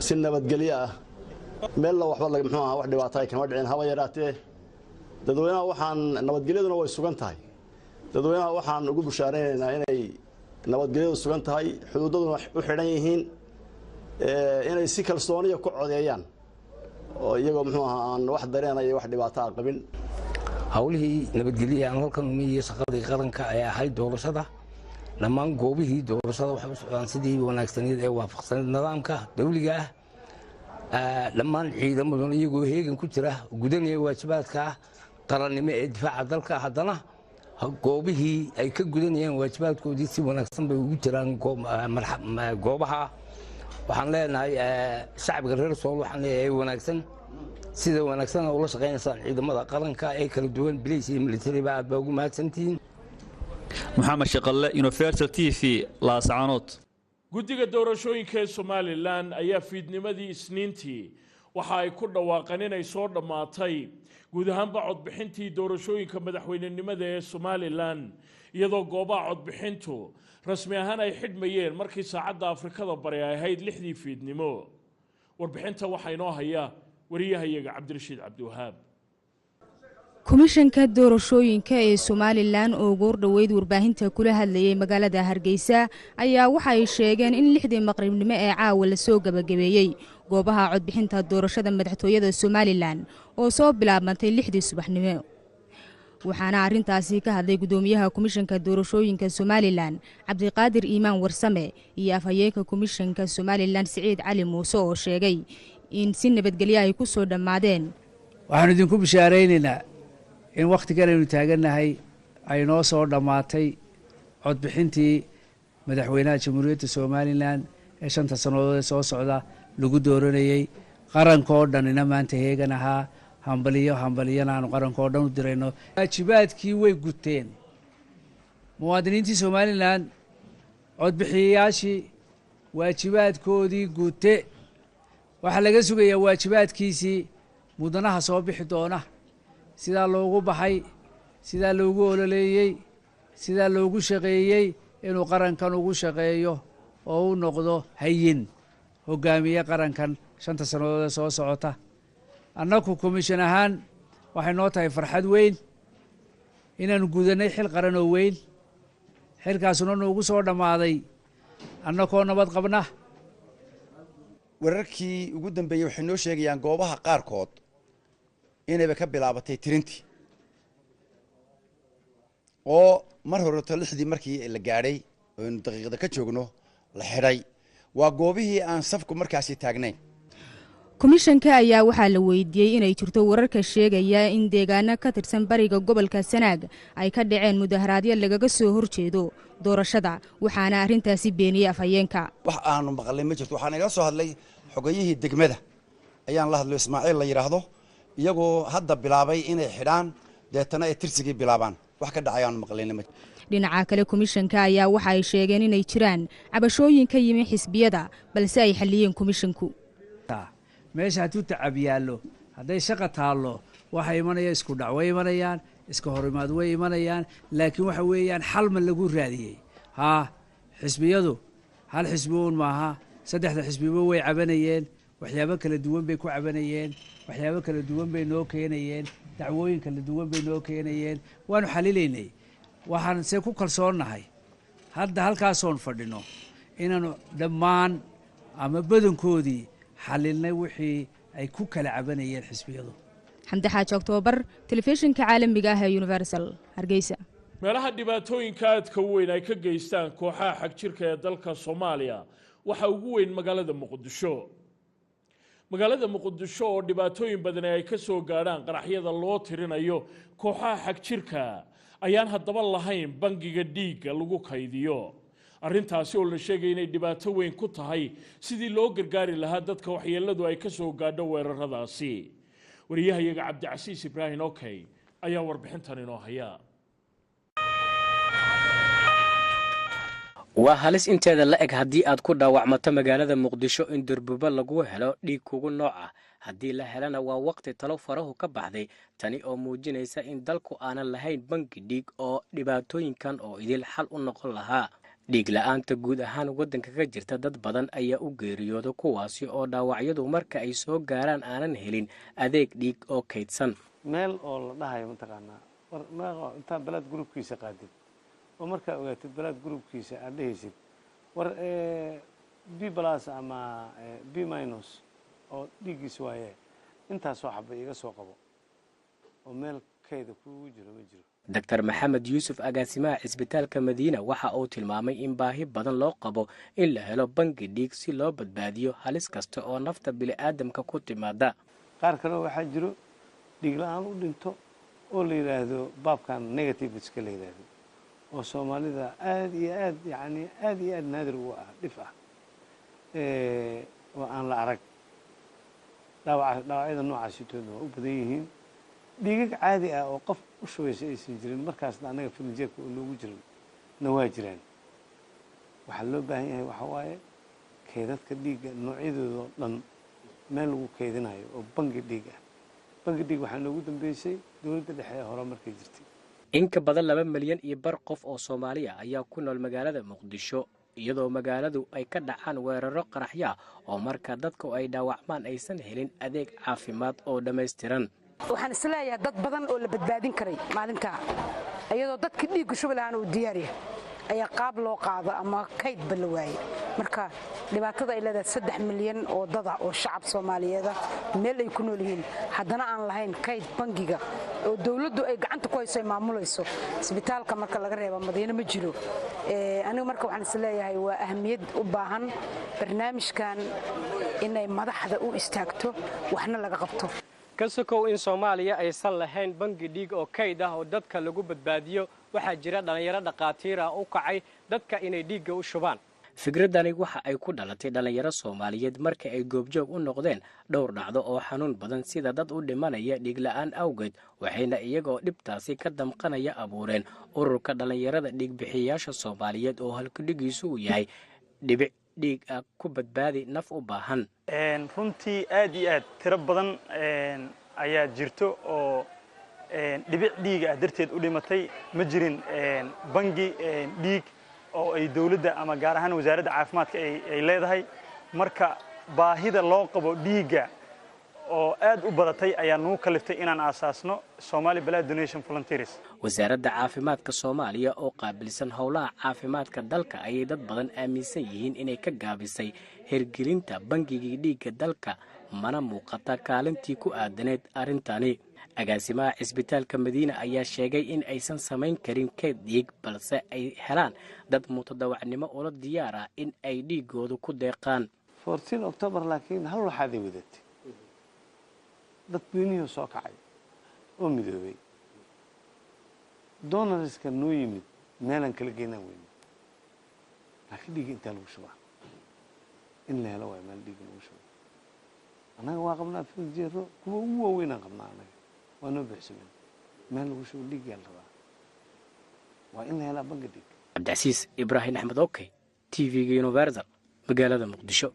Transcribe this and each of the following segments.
si nabadgelyo ah meel la waxba laga muxuu ahaa wax dhibaato ay kama dhicin haba yaraatee dadweynaha waxaan nabadgelyaduna way sugan tahay dadweynaha waxaan ugu bushaareynaa inay nabadgelyadu sugan tahay xuduudaduna u xidhan yihiin inay si kalsooniya ku codeeyaan oo iyagoo muxuu ahaa aan wax dareenaya wax dhibaato ah qabin hawlihii nabadgelyo aan halkan umiyay shaqadii qaranka ay ahayd doorashada dhammaan goobihii doorashada waxay u socdaan sidii wanaagsaneed ee waafaqsaneed nidaamka dawliga ah dhammaan ciidamadan iyagoo heegan ku jira gudanaya waajibaadka qarannimo ee difaaca dalka haddana goobihii ay ka gudanayeen waajibaadkoodii si wanaagsan bay ugu jiraan goobaha waxaan leenahay shacbiga reer Sool waxaan leeyahay wanaagsan sida wanaagsan oo la shaqeynaysan ciidamada qaranka ee kala duwan police iyo military ba aad ugu mahadsantiin محمد شقلة Universal TV laascaanood guddiga doorashooyinka ee Somaliland ayaa fiidnimadii Isniintii waxa ay ku dhawaaqeen inay soo dhamaatay guud ahaanba codbixintii doorashooyinka madaxweynenimada ee Somaliland iyadoo goobaha codbixintu rasmi ahaan ay xidhmayeen markii saacadda Afrikada Bari ay ahayd 6dii fiidnimo warbixinta waxa inoo haya wariyahayaga Cabdirashiid Cabdiwahaab komishanka doorashooyinka ee Somaliland oo goor dhaweyd warbaahinta kula hadlayay magaalada Hargeysa ayaa waxa ay sheegeen in 6dii maqribnimo ee caawa la soo gabagabeeyay goobaha codbixinta doorashada madaxtooyada Somaliland oo soo bilaabantay 6dii subaxnimo waxaana arintaasi ka hadlay gudoomiyaha komishanka doorashooyinka Somaliland Cabdiqaadir Iimaan Warsame iyo afhayeenka komishanka Somaliland Saciid Cali Muuse oo sheegay in si nabadgelyo ay ku soo dhamaadeen waxaan idinku bishaareynaa in waqtigan aynu taaganahay ay noo soo dhamaatay codbixintii madaxweynaha jamhuuriyadda Somaliland ee 5 sanadood soo socda lagu dooranayay qaranka oo dhanina maanta heegan ahaa hambaliyana aan qaranka oo dhan u dirayno waajibaadkii way guteen muwaadiniintii Somaliland codbixiyayaashii waajibaadkoodii gute waxa laga sugayaa waajibaadkiisii mudanaha soo bixi doona sida loogu baxay sida loogu ololeeyay sida loogu shaqeeyay inuu qarankan ugu shaqeeyo oo uu noqdo hayin hogaamiye qarankan 5 sanadood soo socota annagu komishan ahaan waxay noo tahay farxad weyn inaan gudanay xil qaran oo weyn xilkaasuna noogu soo dhamaaday annagoo nabad qabna wararkii ugu dambeeyay waxay noo sheegayaan goobaha qaarkood inayba ka bilaabatay tirintii oo mar hore 6dii markii la gaadhay oo daqiiqada ka joogno la xidhay waa goobihii aan safku markaasi taagnayn komishanka ayaa waxaa la weydiiyay inay jirto wararka sheegaya in deegaano ka tirsan bariga gobolka Sanaag ay ka dhaceen mudaharaadyo lagaga soo horjeedo doorashada waxaana arintaasi beeniyay afhayeenka wax aanu maqalay ma jirto waxaan iga soo hadlay xogayihii degmada ayaan la hadlay Ismaaciil la yiraahdo iyagoo hadda bilaabay inay xidhaan deetana ay tirsigii bilaabaan wax ka dhacayaan maqlayna ma dhinaca kale komishanka ayaa waxa ay sheegeen inay jiraan cabashooyin ka yimid xisbiyada balse ay xaliyeen komishanku meesha hadduu tacab yaallo hadday shaqa taallo waxa imanaya isku dhac way imanayaan iska horimaad way imanayaan laakiin waxa weeyaan xal ma lagu raadiyey xisbiyadu hal xisbiyoon maaha 3 xisbiyo way cabanayeen waxyaabo kala duwan bay ku cabanayeen waxyaabo kala duwan bay noo keenayeen dacwooyin kala duwan bay noo keenayeen waanu xalilaynay waxaan se ku kalsoonahay hadda halkaasoon fadhino inaanu dhammaan ama badankoodii xalilnay wixii ay ku kala cabanayeen xisbiyadu xamdi xaaji Oktoobar telefishinka caalamiga ah ee Universal Hargeysa meelaha dhibaatooyinka aadka weyn ay ka geystaan kooxaha xagjirka ee dalka Soomaaliya waxa ugu weyn magaalada Muqdisho oo dhibaatooyin badan ay ka soo gaaraan qaraxyada loo tirinayo kooxaha xagjirka ayaan haddaba lahayn bangiga dhiigga lagu kaydiyo arrintaasi oo la sheegay inay dhibaato weyn ku tahay sidii loo gargaari lahaa dadka waxyeeladu ay ka soo gaadho weeraradaasi wariyahayaga Cabdicasiis Ibraahin Okay ayaa warbixintan inoo haya waa halis inteeda la eg haddii aad ku dhaawacmato magaalada Muqdisho in durbuba lagu helo dhiig kugu nooc ah haddii la helana waa waqti talo farahu ka baxday tani oo muujinaysa in dalku aanan lahayn bangi dhiig oo dhibaatooyinkan oo idil xal u noqon lahaa dhiig la'aanta guud ahaan waddanka ka jirta dad badan ayaa u geeriyooda kuwaasi oo dhaawacyadu marka ay soo gaaraan aanan helin adeeg dhiig oo kaydsan meel oo la dhahayo mataqaanaa war meeqa intaa balaad gruubkiisa qaadid oo markaa ogaatid balaad gruubkiisa aad dhehaysid war b plus ama b minus oo dhiiggiis waaye intaasoo xaba iga soo qabo oo meel kayda kuugu jiro ma jiro dr maxamed yuusuf agaasimaha cisbitaalka madiina waxa uu tilmaamay in baahi badan loo qabo in la helo bangi dhiig si loo badbaadiyo halis kasta oo nafta bini'aadamka ku timaada qaar kale waxaa jiro dhiig la-aan u dhinto oo la yidhaahdo baabkan negativeska la yidhaahdo oo soomaalida aad iyo aad yani aad iyo aad naadir ugu ah dhif ah oo aan la arag dhaawacyada noocaasitoodna waa u badan yihiin dhiigag caadi ah oo qof u shubaysa aysan jirin markaasna annaga filinjeerka oo noogu jirin na waa jiraan waxaa loo baahan yahay waxaa waaye kaydadka dhiigga noocyadooda oo dhan meel lagu kaydinayo oo bangi dhiig ah bangi dhiig waxaa noogu dambeysay dowladda dhexe ee hore markay jirtay in ka badan 2 milyan iyo bar qof oo Soomaaliya ayaa ku nool magaalada Muqdisho iyadoo magaaladu ay ka dhacaan weeraro qaraxya oo marka dadku ay dhaawacmaan aysan helin adeeg caafimaad oo dhameystiran waxaan isleeyahay dad badan oo la badbaadin karay maalinta iyadoo dadka dhiig shublaan oo diyaar ah ayaa qaab loo qaado ama kayd bal waayay marka dhibaatada ay leedahay 3 milyan oo dad ah oo shacab Soomaaliyeed meel ay ku nool yihiin haddana aan lahayn kayd bangiga oo dawladdu ay gacanta ku hayso maamulayso isbitaalka marka laga reebo Madiina ma jiro anigu marka waxaan isleeyahay waa ahmiyad u baahan barnaamijkan inay madaxda u istaagto waxna laga qabto kasokow in Soomaaliya aysan lahayn bangi dhiig oo kayd ah oo dadka lagu badbaadiyo waxaa jira dhalinyaro dhaqaatiir ah u kacay dadka inay dhiigga u shubaan fikradani waxa ay ku dhalatay dhalinyaro Soomaaliyeed marka ay goobjoog u noqdeen dhowr dhacdo oo xanuun badan sida dad u dhimanaya dhiig la'aan awgeed waxayna iyagoo dhibtaasi ka damqanaya abuureen ururka dhalinyarada dhiig bixiyaasha Soomaaliyeed oo halkudhigiisu uu yahay dhibic dhiig ku badbaadi naf u baahan runtii aad iyo aad tiro badan ayaa jirto oo dhibic dhiig ah darteed u dhimatay ma jirin bangi dhiig oo ay dawladda ama gaar ahaan wasaaradda caafimaadka ay leedahay marka baahida loo qabo dhiigga oo aad u badatay ayaa nagu kaliftay inaan aasaasno Somali Blood Donation Volunteers wasaaradda caafimaadka Soomaaliya oo qaabilsan howlaha caafimaadka dalka ayay dad badan aaminsan yihiin inay ka gaabisay hirgelinta bangiga dhiigga dalka mana muuqata kaalintii ku aadaneed arintani agaasimaha cisbitaalka Madiina ayaa sheegay in aysan samayn karin kayd dhiig balse ay helaan dad mutadawacnimo oo diyaar ah in ay dhiigooda ku deeqaan 14 October laakiin hal waxaad wadatay dad weynii soo kacay oo midoobay donoriska noo yimid meelan kala geynaan weyn laakiin dhiig inta lagu shubaa in la helo waa meel dhiig lagu shubaa anaga waa qabnaa filjero kuwa ugu waaweyn aan qabnaa anaga waa noo bixisay meel lagu shubo dhiig yaan rabaa waa in la helaa bangi dhiig Cabdicasiis Ibrahim Axmed Oke TV-ga Universal magaalada Muqdisho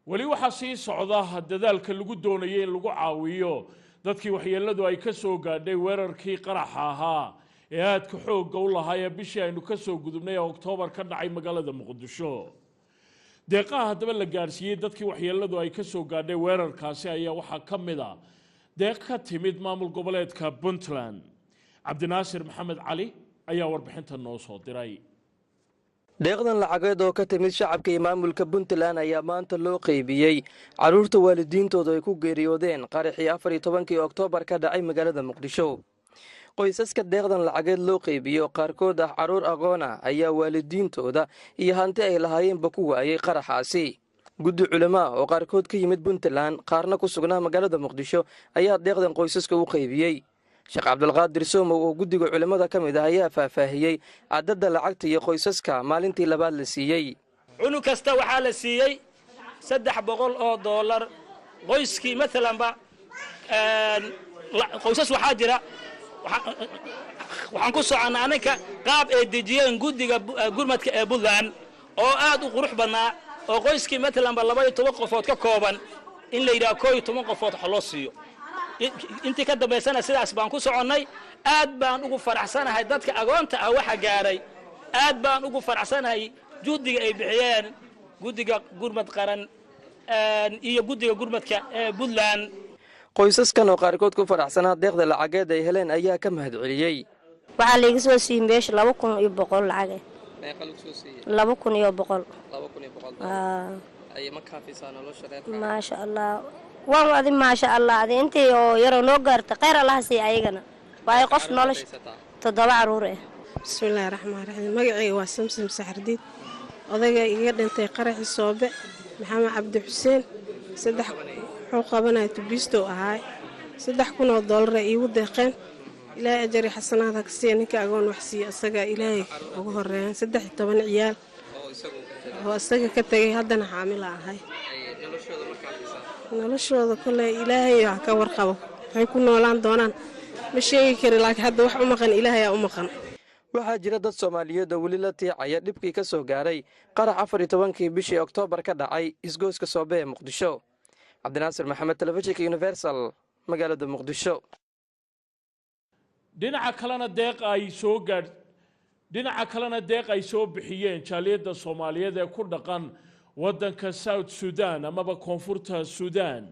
wali waxa sii socda dadaalka lagu doonayay in lagu caawiyo dadkii waxyeeladu ay ka soo gaadhay weerarkii qaraxa ahaa ee aadka xoogga u lahaa bishii aynu ka soo gudubnay Oktoobar ka dhacay magaalada Muqdisho deeqaha hadaba la gaarsiiyay dadkii waxyeeladu ay ka soo gaadhay weerarkaasi ayaa waxa kamid ah deeq ka timid maamul goboleedka Puntland Cabdinaasir Maxamed Cali ayaa warbixinta noo soo diray deeqdan lacageed oo ka timid shacabka iyo maamulka Puntland ayaa maanta loo qaybiyay caruurta waalidiintooda ay ku geeriyoodeen qaraxii 14 Oktoobar ka dhacay magaalada Muqdisho qoysaska deeqdan lacageed loo qaybiyo qaarkood ah caruur aqoon ah ayaa waalidiintooda iyo hanti ay lahaayeenba ku waayay qaraxaasi guddi culimo oo qaarkood ka yimid Puntland qaarna ku sugnaa magaalada Muqdisho ayaa deeqdan qoysaska u qaybiyay Sheekh Cabdulqaadir Soomo oo guddiga culimada kamid ah ayaa faahfaahiyay cadadda lacagta iyo qoysaska maalintii labaad la siiyay cunug kasta waxaa la siiyay $300 qoyskii maalanba qoysas waxaa jira waxaan ku soconaa anaka qaab ay dejiyeen guddiga gurmadka ee Puntland oo aad u qurux badnaa oo qoyskii maalanba 12 qofood ka kooban in la yiraahdo 11 qofood wax loo siiyo intii ka dambeysana sidaas baan ku soconnay aad baan ugu faraxsanahay dadka agoonta ah waxa gaaray aad baan ugu faraxsanahay juhdiga ay bixiyeen guddiga gurmad qaran iyo guddiga gurmadka ee Puntland. qoysaskan oo qaarkood ku faraxsanaa deeqda lacageed ay heleen ayaa ka mahadceliyey. waxaa la iga soo siiyey meesha 2,100 lacag meeqa lagu soo siiyey 2,100 ay ma kaafisa nolosha reerka ma sha Allah waan wadi ma sha Allah intii oo yaro noo gaartay khayr Allah si ayagana way qof nolosha 7 caruur ah. bismillaahir rahmaanir rahiim magacayga waa Samsam Saxardiid odayga iga dhintay qaraxi Soobe Maxamed Cabdi Xuseen 3 wuxuu qabanay tubisto ahay $3,000 iigu deeqeen ilaahay ajri xasanaadka ka siiyo ninka agoon wax siiyo asaga ilaahay ugu horeeyay 13 ciyaal oo asaga ka tagay haddana xaamil ahay noloshooda kale ilaahay ka warqabo waxay ku noolaan doonaan ma sheegi kari laakiin hadda wax u maqan ilaahay u maqan. waxaa jira dad Soomaaliyeed oo wali la tiicaya dhibkii ka soo gaaray qarax 14 bishii Oktoobar ka dhacay isgoyska Soobe ee Muqdisho. Cabdinaasir Maxamed, Telefishinka Universal, magaalada Muqdisho. dhinaca kalena deeq ay soo bixiyeen jaaliyadda Soomaaliyeed ee ku dhaqan waddanka South Sudan amaba koonfurta Sudan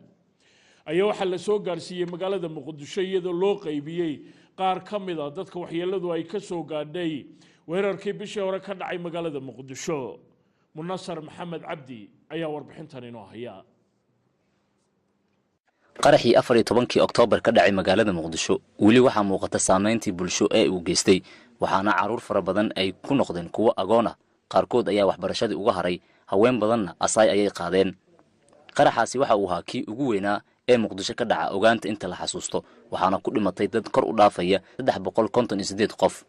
ayaa waxa la soo gaarsiiyay magaalada Muqdisho iyadoo loo qaybiyay qaar ka mid ah dadka waxyeeladu ay ka soo gaadhay weerarkii bishii hore ka dhacay magaalada Muqdisho. Munasar Maxamed Cabdi ayaa warbixintan inoo haya. qaraxii 14 Oktoobar ka dhacay magaalada Muqdisho wali waxa muuqata saameyntii bulsho ee uu geystay waxaana caruur fara badan ay ku noqdeen kuwa agoon ah qaarkood ayaa waxbarashadii uga haray haween badanna asay ayay qaadeen. qaraxaasi waxa uu ahaa kii ugu weynaa ee Muqdisho ka dhaca ogaanta inta la xasuusto waxaana ku dhimatay dad kor u dhaafaya 358 qof.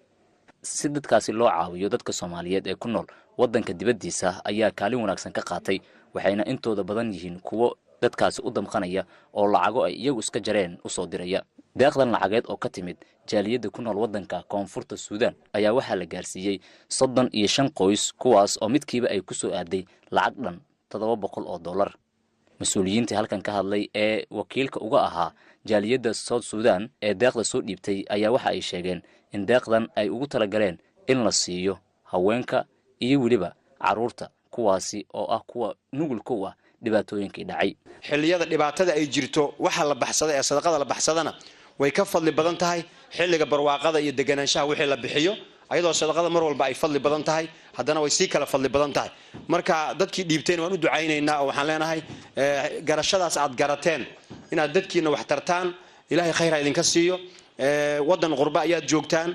si dadkaasi loo caawiyo dadka Soomaaliyeed ee ku nool waddanka dibaddiisa ayaa kaalin wanaagsan ka qaatay waxayna intooda badan yihiin kuwa dadkaasi u damqanaya oo lacago ay iyagu iska jareen u soo diraya. deeqdan lacageed oo ka timid jaaliyadda ku nool waddanka koonfurta Suudaan ayaa waxaa la gaarsiiyey 35 qoys kuwaas oo midkiiba ay ku soo aaday lacag dhan $700. mas-uuliyiintii halkan ka hadlay ee wakiilka uga ahaa jaaliyadda South Sudan ee deeqda soo dhiibtay ayaa waxa ay sheegeen in deeqdan ay ugu talagaleen in la siiyo haweenka iyo waliba caruurta kuwaasi oo ah kuwa nugulka ah dhibaatooyinkii dhacay. xilliyada dhibaatada ay jirto waxa la baxsaday ee sadaqada la baxsadana way ka fadli badan tahay xilliga barwaaqada iyo deganaanshaha wixii la bixiyo ayadoo sadaqada mar walba ay fadli badan tahay haddana way sii kala fadli badan tahay. marka dadkii dhiibteen waan u ducaynaynaa oo waxaan leenahay garashadaas aad garateen inaad dadkiina wax tartaan ilaahay khayr idinka siiyo. waddan qurba ayaad joogtaan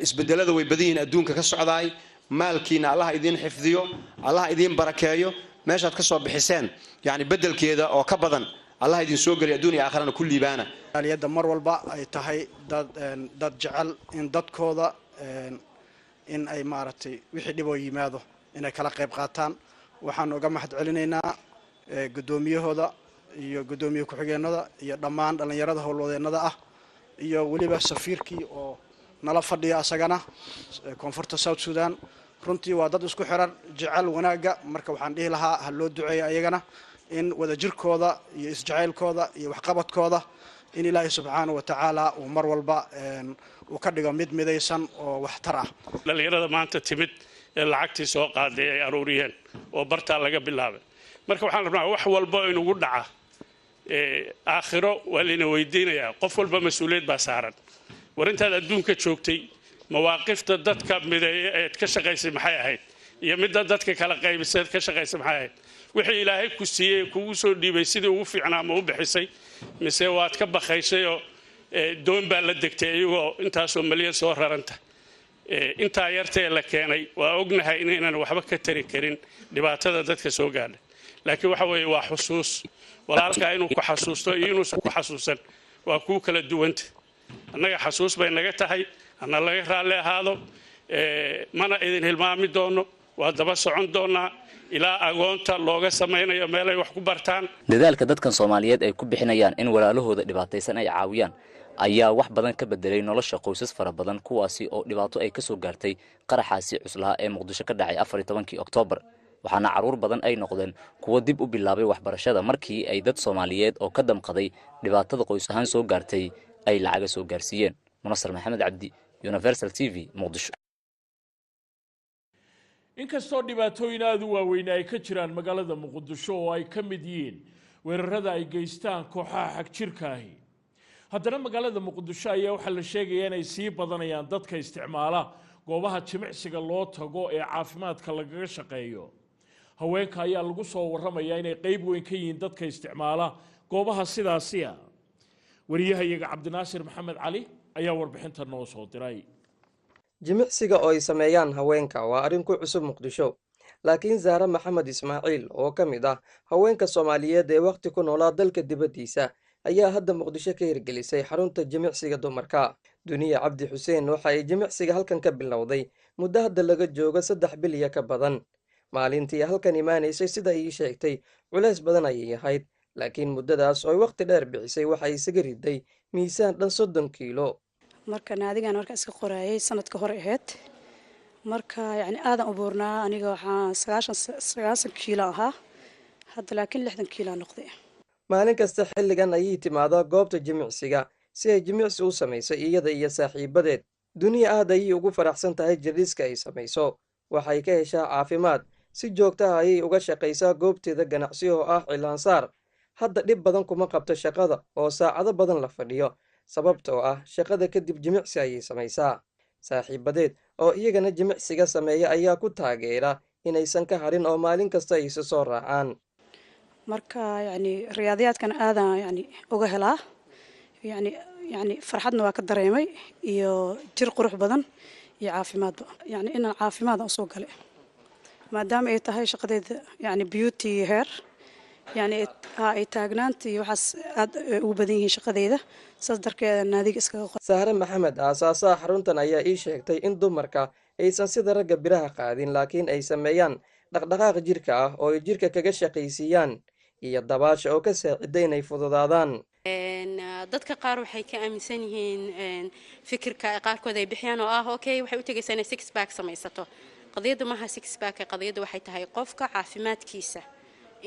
isbedelada way badan yihiin adduunka ka socdaay maalkiina Allah idin xifdiyo Allah idin barakeeyo meeshaad ka soo bixiseen yani bedelkeeda oo ka badan Allah idin soo galiyo adduun iyo aakhirana kulli baana. jaaliyadda mar walba ay tahay dad jecel in dadkooda in ay maaragtay wixii dhib oo yimaado inay kala qayb qaataan. waxaan uga mahad celinaynaa gudoomiyahooda iyo gudoomiye ku-xigeenada iyo dhammaan dhalinyarada howlwadeennada ah iyo waliba safiirkii oo nala fadhiya asagana koonfurta South Sudan. runtii waa dad isku xiran jecel wanaaga marka waxaan dhihi lahaa ha loo duceeyo ayagana in wada jirkooda iyo isjacaylkooda iyo waxqabadkooda in Ilaahay subxaanahu wa ta'aala uu mar walba uu ka dhigo mid midaysan oo waxtar ah. dhalinyarada maanta timid ee lacagtii soo qaaday ay aruuriyeen oo bartaa laga bilaabay marka waxaan rabnaa wax walba inugu dhaca aakhiro waa la weydiinayaa qof walba mas'uuliyad baa saaran. warintaad adduunka joogtay mawaaqifta dadka mideeya ee ka shaqaysay maxay ahayd iyo midda dadka kala qaybisay ka shaqaysay maxay ahayd wixii Ilaahay ku siiyay kugu soo dhiibay sidii ugu fiicnaa ma u bixisay mise waad ka baqaysay oo doon baa la degtay iyagoo intaasoo milyan soo raranta. intaa yartee la keenay waa ognahay inaynan waxba ka tari karin dhibaatada dadka soo gaadhay laakiin waxa weeye waa xusuus walaalka inuu ku xasuusto iyo inuusan ku xasuusan waa ku kala duwanta. annaga xasuus bay naga tahay ana laga raalli ahaado mana idin hilmaami doono waa daba socon doonaa ilaa agoonta looga samaynayo meel ay wax ku bartaan. dadaalka dadkan Soomaaliyeed ay ku bixinayaan in walaalahooda dhibaataysan ay caawiyaan ayaa wax badan ka bedelay nolosha qoysas fara badan kuwaasi oo dhibaato ay ka soo gaartay qaraxaasi cuslaha ee Muqdisho ka dhacay 14 Oktoobar. waxaana caruur badan ay noqdeen kuwa dib u bilaabay waxbarashada markii ay dad Soomaaliyeed oo ka damqaday dhibaatada qoys ahaan soo gaartay ay lacag soo gaarsiiyeen. Munasar Maxamed Cabdi, Universal TV, Muqdisho. inkastoo dhibaatooyin aada u waaweyn ay ka jiraan magaalada muqdisho oo ay ka mid yihiin weerarada ay geystaan kooxaha xagjirkaahi haddana magaalada muqdisho ayaa waxaa la sheegayaa inay sii badanayaan dadka isticmaala goobaha jimicsiga loo tago ee caafimaadka lagaga shaqeeyo haweenka ayaa lagu soo warramayaa inay qayb weyn ka yihiin dadka isticmaala goobaha sidaasi ah wariyahayaga cabdinaasir maxamed cali ayaa warbixinta noo soo diray jimicsiga oo ay sameeyaan haweenka waa arrin ku cusub muqdisho laakiin Zahra Maxamed Ismaaciil oo ka mid ah haweenka Soomaaliyeed ee waqti ku noolaa dalka dibadiisa ayaa hadda muqdisho ka hirgelisay xarunta jimicsiga dumarka Duniya Cabdi Xuseen waxa ay jimicsiga halkan ka bilowday muddo hadda laga joogo 3 bil iyo ka badan maalintii halkan imaanaysay sida ay sheegtay culays badan ayay ahayd laakiin muddadaas oo waqti dheer bixisay waxa ay isaga riday miisaan dhan 30 kiilo marka naadigan marka iska qorayay sanadka hore ahayd marka yani aadan u buurnaa aniga waxaan 90 kiilo ahaa hadda laakiin 60 kiilo noqday maalin kasta xilligan ayay timaado goobta jimicsiga si ay jimicsi u samayso iyada iyo saaxiibadeed Duniya aad ayay ugu faraxsan tahay jiriska ay samayso waxay ka heshaa caafimaad si joogto ah ayay uga shaqaysaa goobteeda ganacsi oo ah cilaansaar hadda dhib badan kuma qabto shaqada oo saacado badan la fadhiyo sababtoo ah shaqada kadib jimicsi ayay samaysaa saaxiibadeed oo iyagana jimicsiga sameeya ayaa ku taageera inaysan ka harin oo maalin kasta ay soo raacaan marka yani riyaadiyaadkan aadan yani uga helaa yani farxadna waa ka dareemay iyo jir qurux badan iyo caafimaadba yani inaan caafimaad u soo galay maadaama ay tahay shaqadeeda yani beauty hair يعني ay taagnaantii waxaas aad ugu badan yihiin shaqadeeda saas darkeeda naadiga iskaga qor Sahra Maxamed aasaasaha xaruntan ayaa ii sheegtay in dumarka aysan sida ragga biraha qaadin laakiin ay sameeyaan dhaqdhaqaaq jirka ah oo ay jirka kaga shaqaysiiyaan iyo dabaasha oo ka saaciday inay fududaadaan dadka qaar waxay ka aaminsan yihiin fikirka qaarkood ay bixiyaan oo ah okay waxay u tagaysaa inay six pack samaysato qadiyadu maaha six pack qadiyadu waxay tahay qofka caafimaadkiisa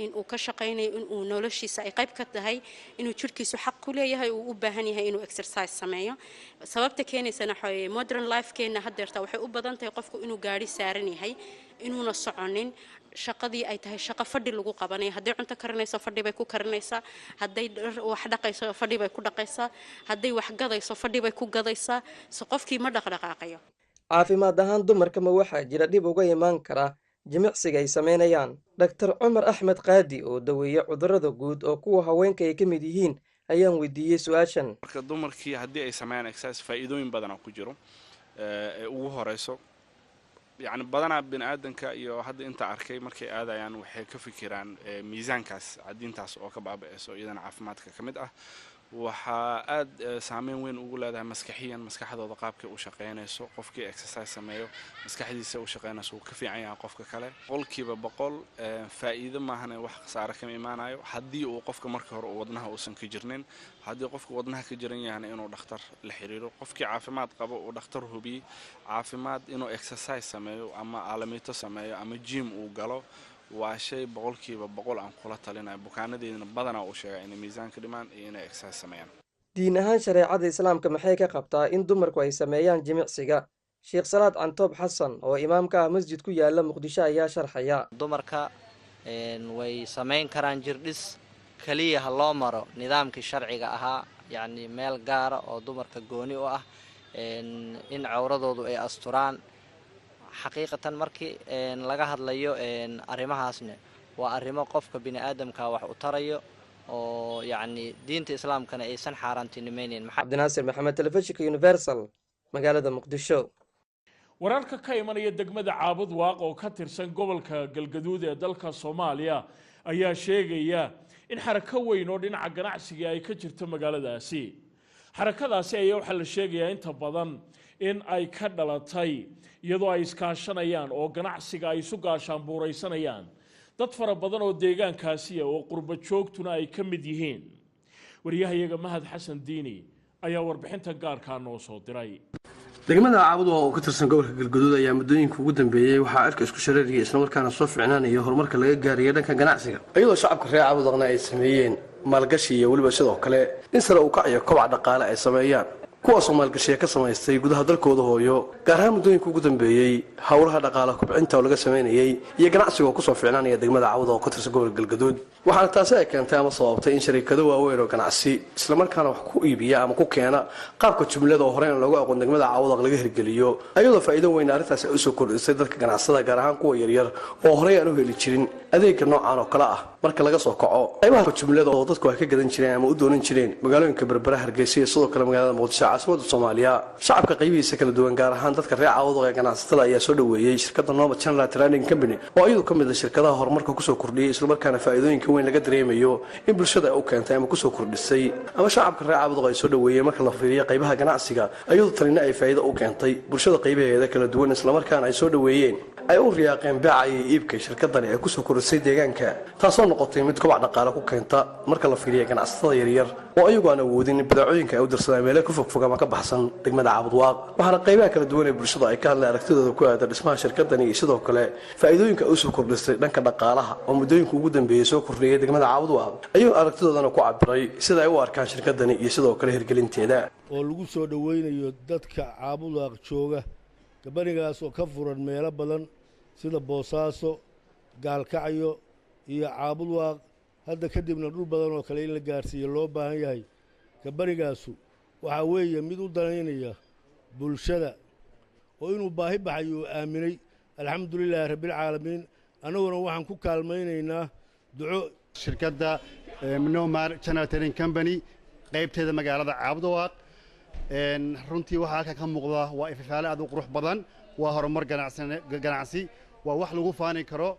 in uu ka shaqeynayo in uu noloshiisa ay qayb ka tahay inuu jirkiisu xaq ku leeyahay uu u baahan yahay inuu exercise sameeyo sababta keenaysana waxay modern life keena hadeerta waxay u badan tahay qofku inuu gaari saaran yahay inuuna soconin shaqadii ay tahay shaqo fadhi lagu qabanayo haday cunto karinayso fadhi bay ku karinaysaa haday wax dhaqayso fadhi bay ku dhaqaysaa haday wax gadayso fadhi bay ku gadaysaa si qofkii ma dhaqdhaqaaqayo caafimaad ahaan dumarka ma waxaa jira dhib uga imaan kara jimicsiga ay sameynayaan Dr. Umar Ahmed Qaadi oo daweeya cudurrada guud oo kuwa haweenka ay ka mid yihiin ayaan weydiiyay su'aashan marka dumarkii haddii ay sameeyaan exercise faa'iidooyin badan ku jiro ugu horeyso yani badanaa bini'aadanka iyo hadda inta arkay markay aadayaan waxay ka fikiraan miisaankaas cadiintaas oo ka baaba'ayso iyadana caafimaadka ka mid ah waxaa aad saameyn weyn ugu leedahay maskaxiyan maskaxdooda qaabkay u shaqeynayso qofkii exercise sameeyo maskaxdiisa u shaqeynayso uu ka fiican yahay qofka kale qolkiiba 100 faa'iido maahan wax khasaare kama imaanayo haddii uu qofka markii hore wadnaha uusan ka jirnin haddii qofka wadnaha ka jiran yahay inuu dhakhtar la xiriiro qofkii caafimaad qabo uu dhakhtar hubiyo caafimaad inuu exercise sameeyo ama aalamiito sameeyo ama gym uu galo waa shay 100% aan kula talinayo bukaanadeedna badanaa uu sheegay in miisaanka dhimaan iyo inay exercise sameeyaan diin ahaan shareecada islaamka maxay ka qabtaa in dumarku ay sameeyaan jimicsiga Sheekh Salaad Cantoob Xasan oo imaamka masjid ku yaala Muqdisho ayaa sharxaya dumarka way sameyn karaan jirdhis kaliya loo maro nidaamkii sharciga ahaa yani meel gaar ah oo dumarka gooni u ah in cawradoodu ay asturaan xaqiiqatan markii laga hadlayo arrimahaasna waa arrimo qofka bini aadamka wax u tarayo oo yani diinta islaamkana aysan xaaraantinimeeyeen Cabdinaasir Maxamed Telefishinka Universal magaalada Muqdisho wararka ka imanaya degmada Caabud Waaq oo ka tirsan gobolka Galgaduud ee dalka Soomaaliya ayaa sheegaya in xarako weyn oo dhinaca ganacsiga ay ka jirto magaaladaasi xarakadaasi ayaa waxa la sheegayaa inta badan in ay ka dhalatay iyadoo ay iskaashanayaan oo ganacsiga ay isu gaashaan buuraysanayaan dad fara badan oo deegaankaasi oo qurba joogtuna ay ka mid yihiin wariyahayaga Mahad Xasan Diini ayaa warbixinta gaarka noo soo diray degmada Caabud Waaq oo ka tirsan gobolka Galgaduud ayaa muddooyinka ugu dambeeyay waxaa cirka isku shareeriyay isla markaana soo fiicnaanaya horumarka laga gaariyay dhanka ganacsiga iyadoo shacabka reer Caabud Waaqna ay sameeyeen maalgashi iyo waliba sidoo kale in sare u kaciyo kobaca dhaqaale ay sameeyaan kuwaasoo maalgashiya ka samaystay gudaha dalkooda hooyo gaar ahaan muddooyinka ugu dambeeyey howlaha dhaqaala kubcinta oo laga samaynayey iyo ganacsiga oo kusoo ficnaanaya degmada cawda oo ka tirsan gobolka galgaduud waxaana taasi ay keentay ama sababtay in shariikado waaweyn oo ganacsi islamarkaana wax ku iibiya ama ku keena qaabka jumlada oo horey aan loogu aqoon degmada cawda laga hirgeliyo ayadoo faa'iido weyn arrintaasi ay usoo kordhisay dadka ganacsada gaar ahaan kuwa yaryar oo horey aan u heli jirin adeegga noocan oo kale ah marka laga soo kaco qaybaha jumlada oo dadku ay ka gadan jireen ama u doonan jireen magaalooyinka berbera hargeysa iyo sidoo kale magaalada muqdisho caasimada soomaaliya shacabka qaybihiisa kala duwan gaar ahaan dadka reer cawda ee ganacsatada ayaa soo dhaweeyey shirkadda Nomad General Trading Company oo iyadu ka mid ah shirkadaha horumarka kusoo kordhiyay islamarkaana faa'iidooyinka weyn laga dareemayo in bulshada ay u keentay ama kusoo kordhisay ama shacabka reer cawda ay soo dhaweeyeen marka la fiiriyo qaybaha ganacsiga iyadu tanina ay faa'iido u keentay bulshada qaybaheeda kala duwan islamarkaana ay soo dhaweeyeen ay u riyaaqeen beeca iyo iibka shirkadani ay kusoo kordhisay deegaanka taasoo noqotay mid kobac dhaqaale ku keenta marka la fiiriyo ganacsatada yaryar oo ayagu aan awoodin in badeecooyinka ay u dirsadaan meelo ka fogfog ama ka baxsan degmada Cabudwaaq waxaana qaybaha kala duwan ee bulshada ay ka hadleen aragtidooda ku aadan dhismaha shirkadani iyo sidoo kale faa'iidooyinka ay soo kordhisay dhanka dhaqaalaha oo muddooyinka ugu dambeeyay soo kordhiyay degmada Cabudwaaq ayuu aragtidoodana ku cabiray sida ay u arkaan shirkadani iyo sidoo kale hirgelinteeda oo lagu soo dhaweynayo dadka Cabudwaaq jooga gabadhigaas oo ka furan meelo badan sida Boosaaso Gaalkacyo iyo Cabudwaaq hadda kadibna dhul badan oo kale in la gaarsiiyo loo baahan yahay gabadhigaasu waxa weeye mid u danaynaya bulshada oo inuu baahi baxayo aaminay alxamdulilaahi rabbil caalamiin anaguna waxaan ku kaalmaynaynaa duco shirkadda Nomad General Trading Company qaybteeda magaalada Cabudwaaq runtii waxa halka ka muuqda waa ifafaale aad u qurux badan waa horumar ganacsi waa wax lagu faani karo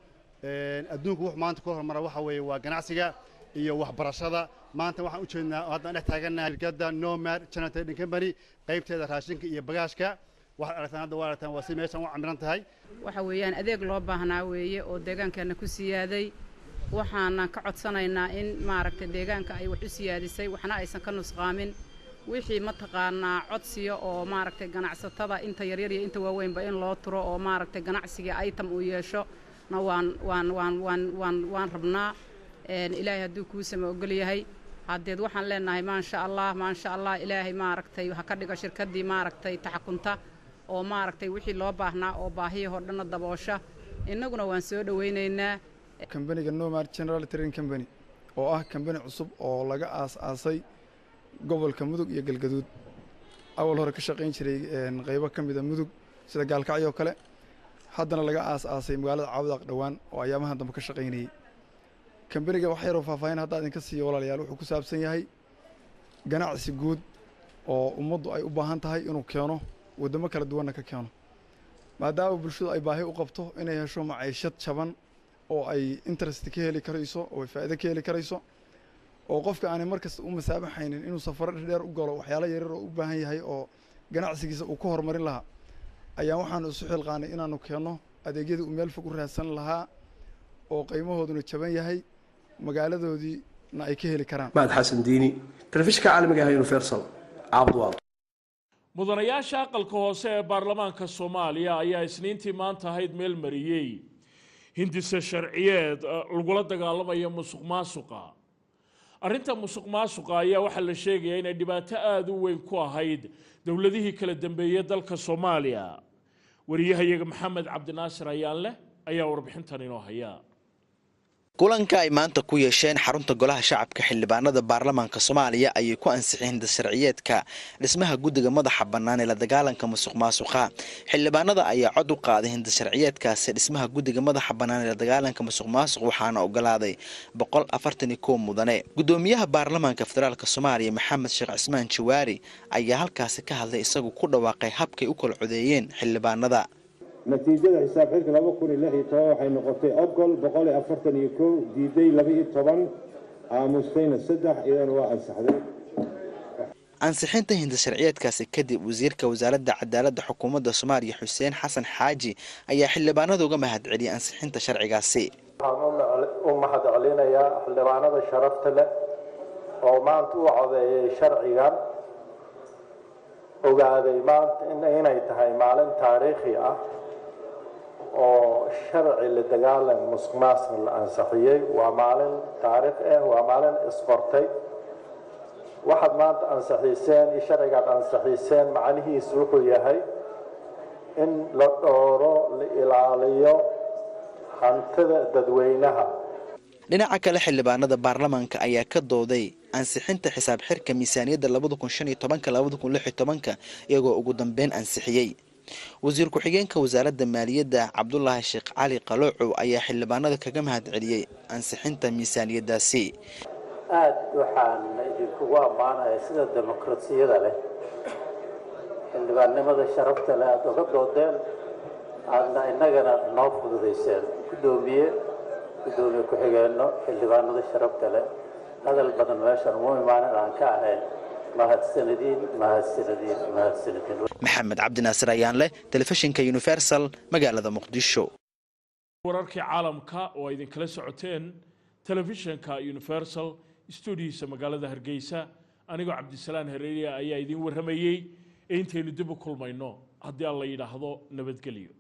adduunku wax maanta ku horumara waxa weeye waa ganacsiga iyo waxbarashada maanta waxaan u jeednaa haddaan dhex taaganahay shirkadda Nomad General Trading Company qaybteeda raashinka iyo bagaashka waxaad aragtaan hadda waa aragtaan waa si meeshan u camiran tahay waxa weeyaan adeeg loo baahnaa weeye oo deegaankeena ku siyaaday waxaana ka codsanaynaa in maaragtay deegaanka ay wax u siyaadisay waxna aysan ka nusqaamin wixii mataqaanaa codsiyo oo maaragtay ganacsatada inta yaryar iyo inta waaweynba in loo turo oo maaragtay ganacsiga item uu yeesho na waan rabnaa ilaahay hadduu kuu sama ogol yahay haddeed waxaan leenahay maasha allah ilaahay maaragtay ha ka dhigo shirkaddii maaragtay taxakunta oo maaragtay wixii loo baahnaa oo baahiyahoo dhanna daboosha innaguna waan soo dhawaynaynaa kambaniga Nomad General Trading Company oo ah kambani cusub oo laga aas-aasay gobolka Mudug iyo Galgaduud awal hore ka shaqayn jiray qaybo ka mid ah Mudug sida Gaalkacyo oo kale haddana laga aas-aasay magaalada Cabudwaaq dhawaan oo ayaamahan dambe ka shaqaynayay kambaniga wax yar oo faahfaahin hadda idinka siiyo walaalayaal wuxuu ku saabsan yahay ganacsi guud oo ummaddu ay u baahan tahay inuu keeno wadamo kala duwanna ka keeno maadaama bulshadu ay baahi u qabto inay hesho maciishad jaban oo ay interest ka heli karayso oo ay faa'iido ka heli karayso oo qofka aanay markasta u masaabaxaynin inuu safaro dheer u galo waxyaalo yaryar oo u baahan yahay oo ganacsigiisa uu ku horumarin lahaa ayaan waxaanu isu xilqaanay inaanu keenno adeegyadii uu meel fog u raadsan lahaa oo qiimahooduna jaban yahay magaaladoodiina ay ka heli karaan Maad Xasan Diini telefishinka caalamiga ah Universal Cabudwaaq mudanayaasha aqalka hoose ee baarlamaanka Soomaaliya ayaa isniintii maanta ahayd meel mariyay hindise sharciyeed lagula dagaalamayo musuqmaasuqa arrinta musuqmaasuqa ayaa waxa la sheegay in ay dhibaato aad u weyn ku ahayd dawladihii kala dambeeyay dalka Soomaaliya wariyahayaga Maxamed Cabdinaasir Ayaanle ayaa warbixintan inoo haya kulanka ay maanta ku yeesheen xarunta golaha shacabka xildhibaanada baarlamaanka Soomaaliya ayay ku ansixiyeen sharciyeedka dhismaha guddiga madaxa bannaan ee la dagaalanka musuqmaasuqa xildhibaanada ayaa cod u qaaday sharciyeedkaasi dhismaha guddiga madaxa bannaan ee la dagaalanka musuqmaasuqa waxaana ogolaaday 141 mudane gudoomiyaha baarlamaanka federaalka Soomaaliya Maxamed Sheekh Cismaan Jawaari ayaa halkaasi ka hadlay isagu ku dhawaaqay habkay u kala codeeyeen xildhibaanada natiijada xisaab xilka 2016 waxay noqotay ogol 141 diiday 12 aamusayna 3 iyadana waa ansaxday ansixinta sharciyeedkaasi kadib wasiirka wasaaradda cadaaladda xukuumadda Soomaaliya Xuseen Xasan Xaaji ayaa xildhibaanada uga mahadceliyay ansixinta sharcigaasi waxaan u mahadcelinayaa xildhibaanada sharafta leh oo maanta u codeeyay sharcigan ogaaday maanta inay tahay maalin taariikhi ah oo sharci la dagaalan musuqmaasuqa la ansixiyay waa maalin taariikh ah waa maalin isqortay waxaad maanta ansixiiseen iyo sharcigaad ansixiiseen macnihiisu wuxuu yahay in la dhowro la ilaaliyo hantida dadweynaha. dhinaca kale xildhibaanada baarlamaanka ayaa ka dooday ansixinta xisaab xirka miisaaniyadda 2015-2016 iyagoo ugu dambeyn ansixiyey. wasiir ku-xigeenka wasaaradda maaliyadda cabdulaahi sheekh cali qaloocow ayaa xildhibaanada kaga mahadceliyey ansixinta miisaaniyaddaasi. aad waxaan idinkugu ammaanayaa sida dimuqraasiyada leh xildhibaannimada sharafta leh aad uga doodeen aadna innagana noo fududayseen. gudoomiye ku-xigeenno xildhibaanada sharafta leh hadal badan meeshan uma imaanin aan ka ahayn mahadsanadiin. maxamed cabdinaasir ayaan leh telefishinka universal magaalada muqdisho. wararkii caalamka oo ay idinkala socoteen telefishinka universal stuudiyiisa magaalada hargeysa anigoo cabdisalaan hareeriya ayaa idiin warramayey intaynu dib u kulmayno haddii alla yidhaahdo nabadgelyo.